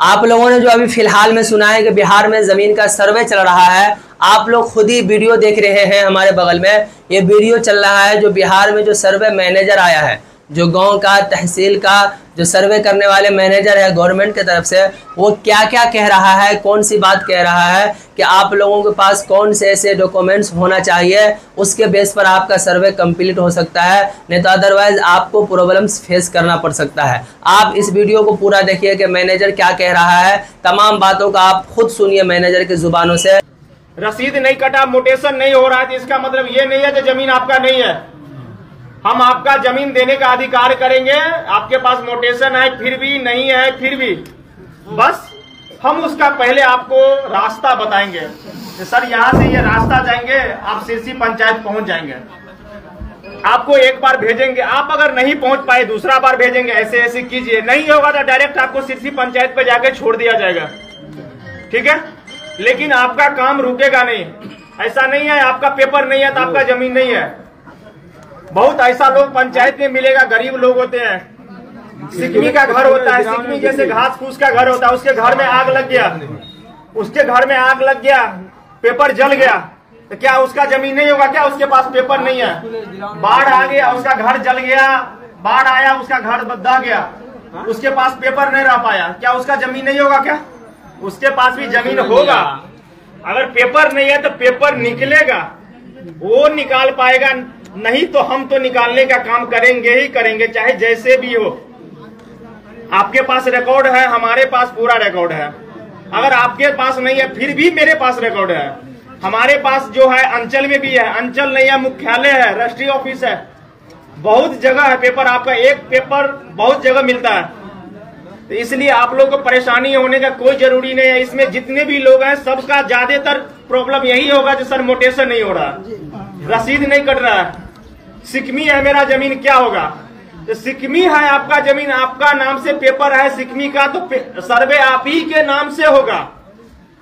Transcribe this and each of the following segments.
आप लोगों ने जो अभी फिलहाल में सुना है कि बिहार में जमीन का सर्वे चल रहा है, आप लोग खुद ही वीडियो देख रहे हैं। हमारे बगल में ये वीडियो चल रहा है जो बिहार में जो सर्वे मैनेजर आया है, जो गांव का तहसील का जो सर्वे करने वाले मैनेजर है गवर्नमेंट की तरफ से, वो क्या क्या कह रहा है, कौन सी बात कह रहा है कि आप लोगों के पास कौन से ऐसे डॉक्यूमेंट्स होना चाहिए, उसके बेस पर आपका सर्वे कंप्लीट हो सकता है, नहीं तो अदरवाइज आपको प्रॉब्लम्स फेस करना पड़ सकता है। आप इस वीडियो को पूरा देखिए कि मैनेजर क्या कह रहा है, तमाम बातों का आप खुद सुनिए मैनेजर की जुबानों से। रसीद नहीं कटा, मोटेशन नहीं हो रहा है, इसका मतलब ये नहीं है कि जमीन आपका नहीं है। हम आपका जमीन देने का अधिकार करेंगे। आपके पास मोटेशन है फिर भी नहीं है, फिर भी बस हम उसका पहले आपको रास्ता बताएंगे। सर यहाँ से ये रास्ता जाएंगे, आप सिरसी पंचायत पहुंच जाएंगे। आपको एक बार भेजेंगे, आप अगर नहीं पहुंच पाए दूसरा बार भेजेंगे, ऐसे ऐसे कीजिए। नहीं होगा तो डायरेक्ट आपको सिरसी पंचायत पे जाके छोड़ दिया जाएगा, ठीक है। लेकिन आपका काम रुकेगा नहीं। ऐसा नहीं है आपका पेपर नहीं है तो आपका जमीन नहीं है। बहुत ऐसा लोग पंचायत में मिलेगा, गरीब लोग होते हैं, सिकमी का घर होता है, सिकमी जैसे घास फूस का घर होता है, उसके घर में आग लग गया, उसके घर में आग लग गया, पेपर जल गया, तो क्या उसका जमीन नहीं होगा? क्या उसके पास पेपर नहीं है? बाढ़ आ गया, उसका घर जल गया, बाढ़ आया, उसका घर दह गया, उसके पास पेपर नहीं रह पाया, क्या उसका जमीन नहीं होगा? क्या उसके पास भी जमीन होगा। अगर पेपर नहीं है तो पेपर निकलेगा, वो निकाल पाएगा, नहीं तो हम तो निकालने का काम करेंगे ही करेंगे, चाहे जैसे भी हो। आपके पास रिकॉर्ड है, हमारे पास पूरा रिकॉर्ड है। अगर आपके पास नहीं है फिर भी मेरे पास रिकॉर्ड है। हमारे पास जो है अंचल में भी है, अंचल नहीं है मुख्यालय है, रजिस्ट्री ऑफिस है, बहुत जगह है पेपर। आपका एक पेपर बहुत जगह मिलता है, तो इसलिए आप लोगों को परेशानी होने का कोई जरूरी नहीं है। इसमें जितने भी लोग हैं सबका ज्यादातर प्रॉब्लम यही होगा कि सर मोटेशन नहीं हो रहा, रसीद नहीं कट रहा है, सिकमी है मेरा जमीन, क्या होगा? तो सिकमी है आपका जमीन, आपका नाम से पेपर है सिकमी का, तो सर्वे आप ही के नाम से होगा।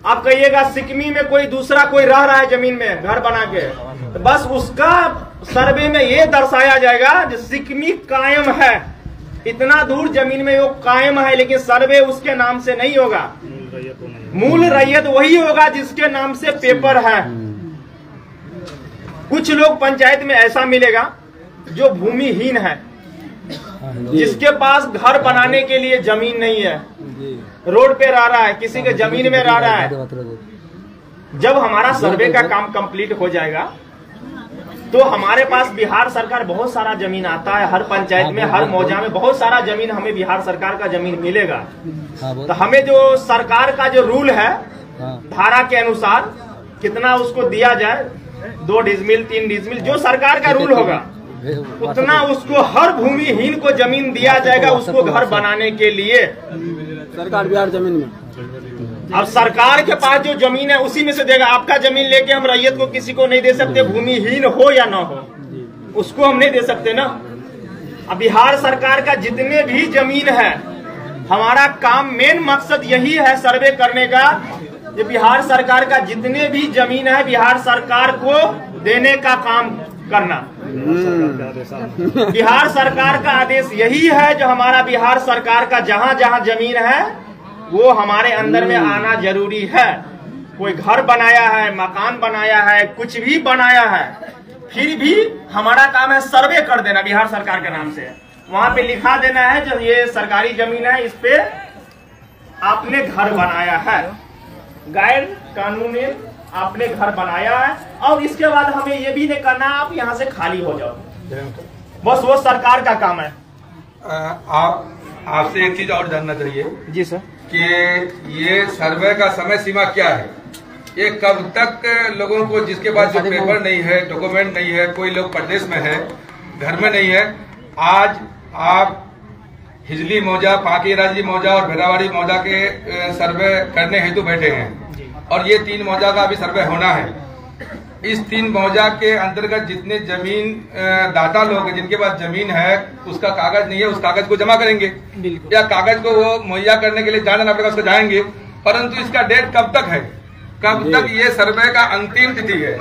आप कहिएगा सिकमी में कोई दूसरा कोई रह रहा है जमीन में घर बना के, तो बस उसका सर्वे में ये दर्शाया जाएगा जो सिकमी कायम है, इतना दूर जमीन में वो कायम है, लेकिन सर्वे उसके नाम से नहीं होगा। मूल रैयत वही होगा जिसके नाम से पेपर है। कुछ लोग पंचायत में ऐसा मिलेगा जो भूमिहीन है, जिसके पास घर बनाने के लिए जमीन नहीं है, रोड पे रह रहा है, किसी के जमीन में रह रहा है। जब हमारा सर्वे का काम कंप्लीट हो जाएगा तो हमारे पास बिहार सरकार बहुत सारा जमीन आता है, हर पंचायत में हर मौजा में बहुत सारा जमीन हमें बिहार सरकार का जमीन मिलेगा। तो हमें जो सरकार का जो रूल है धारा के अनुसार कितना उसको दिया जाए, 2 डिसमिल 3 डिसमिल, जो सरकार का रूल होगा उतना उसको हर भूमिहीन को जमीन दिया जाएगा, उसको घर बनाने के लिए। सरकार बिहार जमीन में, अब सरकार के पास जो जमीन है उसी में से देगा। आपका जमीन लेके हम रैयत को किसी को नहीं दे सकते, भूमिहीन हो या ना हो, उसको हम नहीं दे सकते ना। अब बिहार सरकार का जितने भी जमीन है, हमारा काम मेन मकसद यही है सर्वे करने का, कि बिहार सरकार का जितने भी जमीन है बिहार सरकार को देने का काम करना। बिहार सरकार का आदेश यही है, जो हमारा बिहार सरकार का जहां जहां जमीन है वो हमारे अंदर में आना जरूरी है। कोई घर बनाया है, मकान बनाया है, कुछ भी बनाया है, फिर भी हमारा काम है सर्वे कर देना बिहार सरकार के नाम से। वहां पे लिखा देना है जो ये सरकारी जमीन है, इस पे आपने घर बनाया है, गैर कानूनी आपने घर बनाया है, और इसके बाद हमें ये भी नहीं करना आप यहाँ से खाली हो जाओ, बस वो सरकार का काम है। आपसे एक चीज और जानना चाहिए जी सर, कि ये सर्वे का समय सीमा क्या है? ये कब तक लोगों को, जिसके पास जो पेपर नहीं है, डॉक्यूमेंट नहीं है, कोई लोग प्रदेश में है, घर में नहीं है, आज आप हिजली मौजा, पाकीराजी मौजा और भेरावाड़ी मौजा के सर्वे करने हेतु बैठे हैं, और ये 3 मौजा का अभी सर्वे होना है। इस 3 मौजा के अंतर्गत जितने जमीन दाता लोग हैं, जिनके पास जमीन है, उसका कागज नहीं है, उस कागज को जमा करेंगे, या कागज को वो मुहैया करने के लिए जाना पड़ेगा, उसको जाएंगे। परंतु इसका डेट कब तक है, कब तक ये सर्वे का अंतिम तिथि है?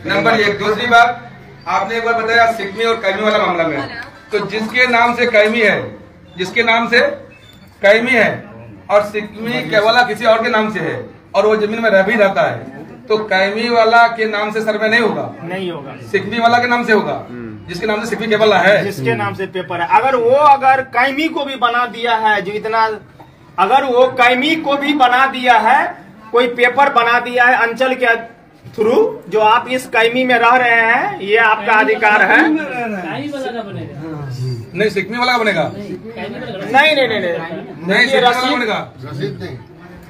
नंबर 1। दूसरी बात, आपने एक बार बताया सिकमी और कैमी वाला मामला में, तो जिसके नाम से कैमी है, जिसके नाम से कैमी है और सिकमी केवला किसी और के नाम से है और वो जमीन में रह भी रहता है, तो कैमी वाला के नाम से सर्वे नहीं होगा, नहीं होगा, सिकमी वाला के नाम से होगा, जिसके नाम से सिकमी केवला है, जिसके नाम से पेपर है। अगर कैमी को भी बना दिया है, जो इतना, अगर वो कैमी को भी बना दिया है, कोई पेपर बना दिया है अंचल के थ्रू, जो आप इस कैमी में रह रहे हैं, ये आपका अधिकार है। नहीं सिकमी वाला बनेगा, नहीं नहीं नहीं नहीं सिकमी वाला बनेगा।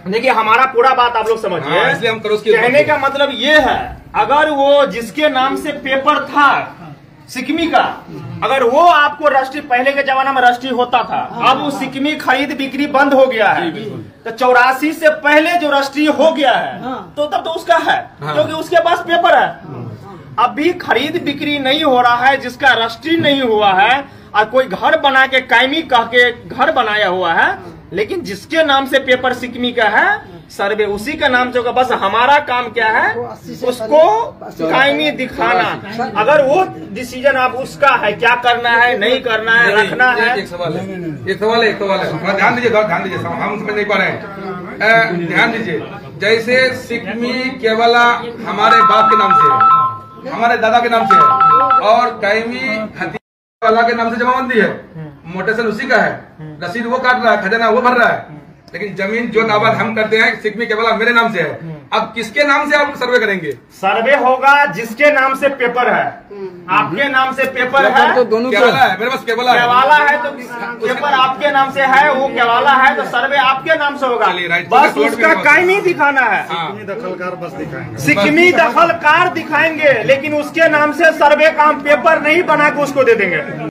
देखिए हमारा पूरा बात आप लोग समझिए, इसलिए हम उसकी कहने का मतलब ये है, अगर वो जिसके नाम से पेपर था सिकमी का, अगर वो आपको राष्ट्रीय, पहले के जमाना में राष्ट्रीय होता था, अब वो सिकमी खरीद बिक्री बंद हो गया है, तो 84 से पहले जो राष्ट्रीय हो गया है, तो तब तो उसका है, क्योंकि उसके पास पेपर है। अभी खरीद बिक्री नहीं हो रहा है, जिसका राष्ट्रीय नहीं हुआ है, और कोई घर बना के कैमी कह के घर बनाया हुआ है, लेकिन जिसके नाम से पेपर सिकमी का है, सर्वे उसी का नाम से होगा। बस हमारा काम क्या है, उसको कायमी दिखाना। अगर वो डिसीजन आप उसका है, क्या करना है, नहीं करना है, रखना है। एक सवाल है, ध्यान दीजिए, हम समझ नहीं पा रहे हैं, ध्यान दीजिए। जैसे सिकमी केवला हमारे बाप के नाम से है, हमारे दादा के नाम से है, और कैमी वाला के नाम से जमाबंदी है, मोटेशन उसी का है, रसीद वो काट रहा है, खजाना वो भर रहा है, लेकिन जमीन जो दावा हम करते हैं सिकमी केवला मेरे नाम से है। अब किसके नाम से आप सर्वे करेंगे? सर्वे होगा जिसके नाम से पेपर है। आपके नाम से पेपर है तो दोनों केवला है, मेरे पास केवला है तो पेपर आपके नाम से है, वो केवला है तो सर्वे आपके नाम से होगा। बस उसका कायमी दिखाना है, सिकमी दखलकार दिखाएंगे, लेकिन उसके नाम से सर्वे का पेपर नहीं बना के उसको दे देंगे।